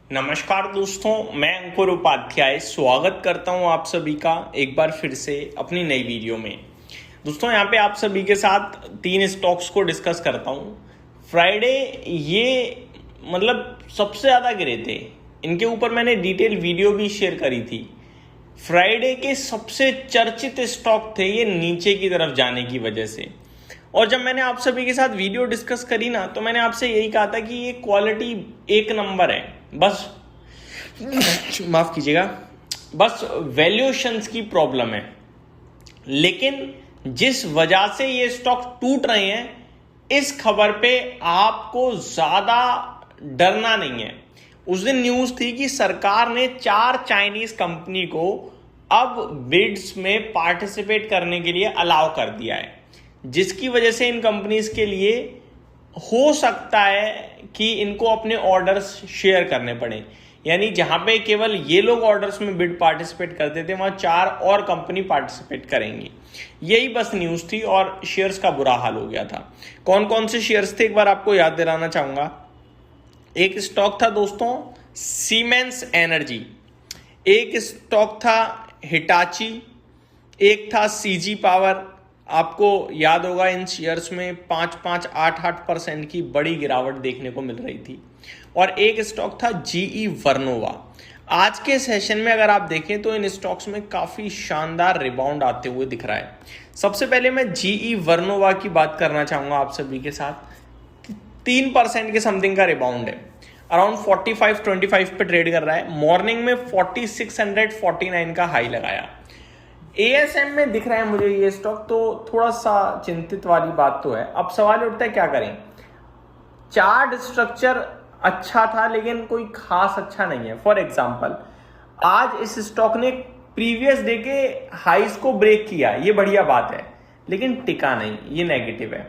नमस्कार दोस्तों, मैं अंकुर उपाध्याय स्वागत करता हूं आप सभी का एक बार फिर से अपनी नई वीडियो में। दोस्तों यहां पे आप सभी के साथ 3 स्टॉक्स को डिस्कस करता हूं। फ्राइडे ये सबसे ज़्यादा गिरे थे, इनके ऊपर मैंने डिटेल वीडियो भी शेयर करी थी। फ्राइडे के सबसे चर्चित स्टॉक थे ये नीचे की तरफ जाने की वजह से। और जब मैंने आप सभी के साथ वीडियो डिस्कस करी ना, तो मैंने आपसे यही कहा था कि ये क्वालिटी एक नंबर है, बस माफ कीजिएगा, बस वैल्यूएशंस की प्रॉब्लम है। लेकिन जिस वजह से ये स्टॉक टूट रहे हैं, इस खबर पे आपको ज्यादा डरना नहीं है। उस दिन न्यूज थी कि सरकार ने 4 चाइनीज कंपनी को अब बिड्स में पार्टिसिपेट करने के लिए अलाउ कर दिया है, जिसकी वजह से इन कंपनीज के लिए हो सकता है कि इनको अपने ऑर्डर्स शेयर करने पड़े। यानी जहां पे केवल ये लोग ऑर्डर्स में बिड पार्टिसिपेट करते थे, वहां 4 और कंपनी पार्टिसिपेट करेंगी। यही बस न्यूज थी और शेयर्स का बुरा हाल हो गया था। कौन कौन से शेयर्स थे एक बार आपको याद दिलाना चाहूंगा। एक स्टॉक था दोस्तों सीमेंस एनर्जी, एक स्टॉक था हिटाची, एक था सीजी पावर। आपको याद होगा इन शेयर्स में 5-5, 8-8% की बड़ी गिरावट देखने को मिल रही थी। और एक स्टॉक था जीई वर्नोवा। आज के सेशन में अगर आप देखें तो इन स्टॉक्स में काफी शानदार रिबाउंड आते हुए दिख रहा है। सबसे पहले मैं जीई वर्नोवा की बात करना चाहूंगा आप सभी के साथ। 3% के समथिंग का रिबाउंड है, अराउंड 45-25 पे ट्रेड कर रहा है। मॉर्निंग में 4649 का हाई लगाया। एएसएम में दिख रहा है मुझे ये स्टॉक, तो थोड़ा सा चिंतित वाली बात तो है। अब सवाल उठता है क्या करें। चार्ट स्ट्रक्चर अच्छा था लेकिन कोई खास अच्छा नहीं है। फॉर एग्जांपल आज इस स्टॉक ने प्रीवियस डे के हाईज को ब्रेक किया, ये बढ़िया बात है, लेकिन टिका नहीं, ये नेगेटिव है।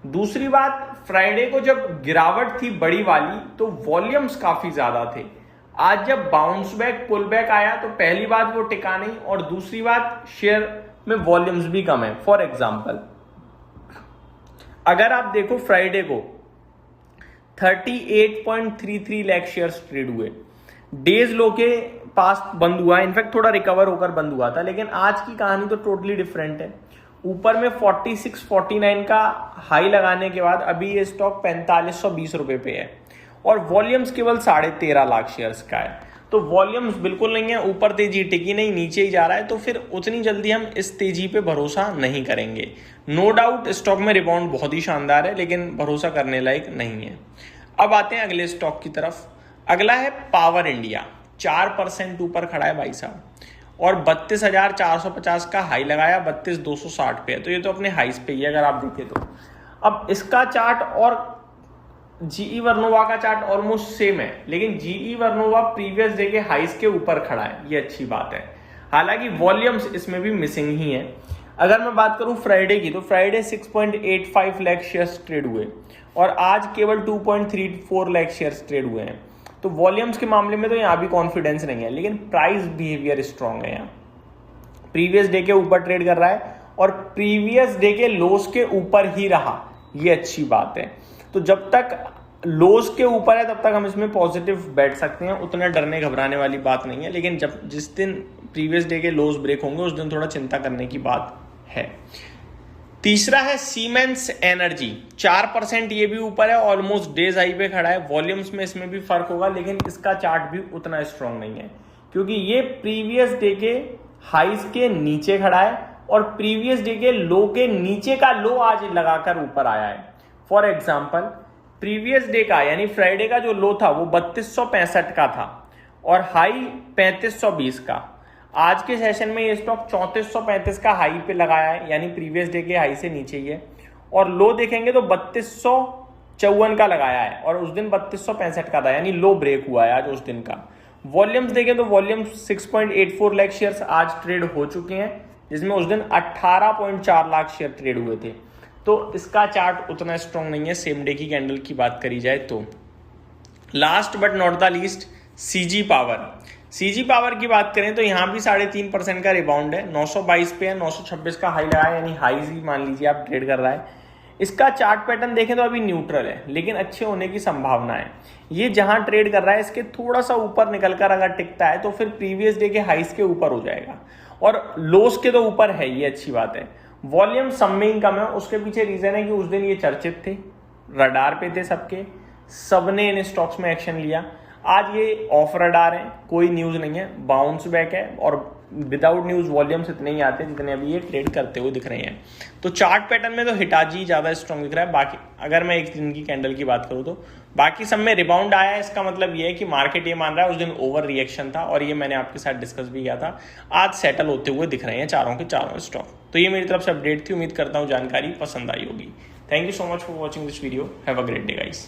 दूसरी बात, फ्राइडे को जब गिरावट थी बड़ी वाली तो वॉल्यूम्स काफी ज्यादा थे। आज जब बाउंस बैक पुल बैक आया तो पहली बात वो टिका नहीं, और दूसरी बात शेयर में वॉल्यूम्स भी कम है। फॉर एग्जांपल अगर आप देखो फ्राइडे को 38.33 लाख शेयर्स ट्रेड हुए, डेज लो के पास बंद हुआ, इनफैक्ट थोड़ा रिकवर होकर बंद हुआ था। लेकिन आज की कहानी तो टोटली डिफरेंट है। ऊपर में 46-49 का हाई लगाने के बाद अभी ये स्टॉक 4520 रुपए पे है, और वॉल्यूम्स केवल 13.5 लाख शेयर्स का है। तो वॉल्यूम्स बिल्कुल नहीं है, ऊपर तेजी टिकी नहीं, नीचे ही जा रहा है। तो फिर उतनी जल्दी हम इस तेजी पे भरोसा नहीं करेंगे। नो डाउट स्टॉक में रिबाउंड बहुत ही शानदार है, लेकिन भरोसा करने लायक नहीं है। अब आते हैं अगले स्टॉक की तरफ। अगला है पावर इंडिया, 4% ऊपर खड़ा है भाई साहब, और 32,450 का हाई लगाया, 32,260 पे है। तो ये तो अपने हाईस पे ही है अगर आप देखें तो। अब इसका चार्ट और जीई वर्नोवा का चार्ट ऑलमोस्ट सेम है, लेकिन जीई वर्नोवा प्रीवियस डे के हाईस के ऊपर खड़ा है, ये अच्छी बात है। हालांकि वॉल्यूम्स इसमें भी मिसिंग ही है। अगर मैं बात करूं फ्राइडे की, तो फ्राइडे 6.85 लाख शेयर्स ट्रेड हुए और आज केवल 2.34 लाख शेयर्स ट्रेड हुए हैं। तो वॉल्यूम्स के मामले में तो यहां भी कॉन्फिडेंस नहीं है, लेकिन प्राइस बिहेवियर स्ट्रांग है। यहाँ प्रीवियस डे के ऊपर ट्रेड कर रहा है और प्रीवियस डे के लोस के ऊपर ही रहा, ये अच्छी बात है। तो जब तक लोस के ऊपर है तब तक हम इसमें पॉजिटिव बैठ सकते हैं, उतना डरने घबराने वाली बात नहीं है। लेकिन जिस दिन प्रीवियस डे के लोस ब्रेक होंगे उस दिन थोड़ा चिंता करने की बात है। तीसरा है सीमेंस एनर्जी, 4% ये भी ऊपर है, ऑलमोस्ट डेज हाई पे खड़ा है। वॉल्यूम्स में इसमें भी फर्क होगा, लेकिन इसका चार्ट भी उतना स्ट्रांग नहीं है, क्योंकि ये प्रीवियस डे के हाईज के नीचे खड़ा है और प्रीवियस डे के लो के नीचे का लो आज लगाकर ऊपर आया है। फॉर एग्जाम्पल प्रीवियस डे का यानी फ्राइडे का जो लो था वो 3265 का था और हाई 3520 का। आज के सेशन में ये स्टॉक 3435 का हाई पे लगाया है, यानी प्रीवियस डे के हाई से नीचे ही है। और लो देखेंगे तो 3254 का लगाया है और उस दिन 3265 का था, यानी लो ब्रेक हुआ है आज उस दिन का। वॉल्यूम्स देखें तो वॉल्यूम्स 6.84 लाख शेयर्स आज ट्रेड हो चुके हैं, जिसमें उस दिन 18.4 लाख शेयर ट्रेड हुए थे। तो इसका चार्ट उतना स्ट्रांग नहीं है सेम डे की कैंडल की बात करी जाए तो। Last but not the least CG power. CG power की बात करें तो यहाँ भी 3.5% का रिबाउंड है, 922 पे है, 926 का हाई लगा है, यानी हाई ही मान लीजिए आप ट्रेड कर रहा है। इसका चार्ट पैटर्न देखें तो अभी न्यूट्रल है, लेकिन अच्छे होने की संभावना है। ये जहां ट्रेड कर रहा है इसके थोड़ा सा ऊपर निकलकर अगर टिकता है तो फिर प्रीवियस डे के हाइस के ऊपर हो जाएगा, और लोस के तो ऊपर है, ये अच्छी बात है। वॉल्यूम सब में ही कम है, उसके पीछे रीजन है कि उस दिन ये चर्चित थे, रडार पे थे सबके, सबने इन स्टॉक्स में एक्शन लिया। आज ये ऑफ रडार है, कोई न्यूज नहीं है, बाउंस बैक है, और विदाउट न्यूज वॉल्यूम्स इतने ही आते हैं जितने अभी ये ट्रेड करते हुए दिख रहे हैं। तो चार्ट पैटर्न में तो हिटाची ज्यादा स्ट्रॉन्ग दिख रहा है। बाकी अगर मैं एक दिन की कैंडल की बात करूं तो बाकी सब में रिबाउंड आया है। इसका मतलब ये है कि मार्केट ये मान रहा है उस दिन ओवर रिएक्शन था, और ये मैंने आपके साथ डिस्कस भी किया था। आज सेटल होते हुए दिख रहे हैं चारों के चारों स्टॉक। तो ये मेरी तरफ से अपडेट थी, उम्मीद करता हूँ जानकारी पसंद आई होगी। Thank you so much for watching this video. Have a great day guys.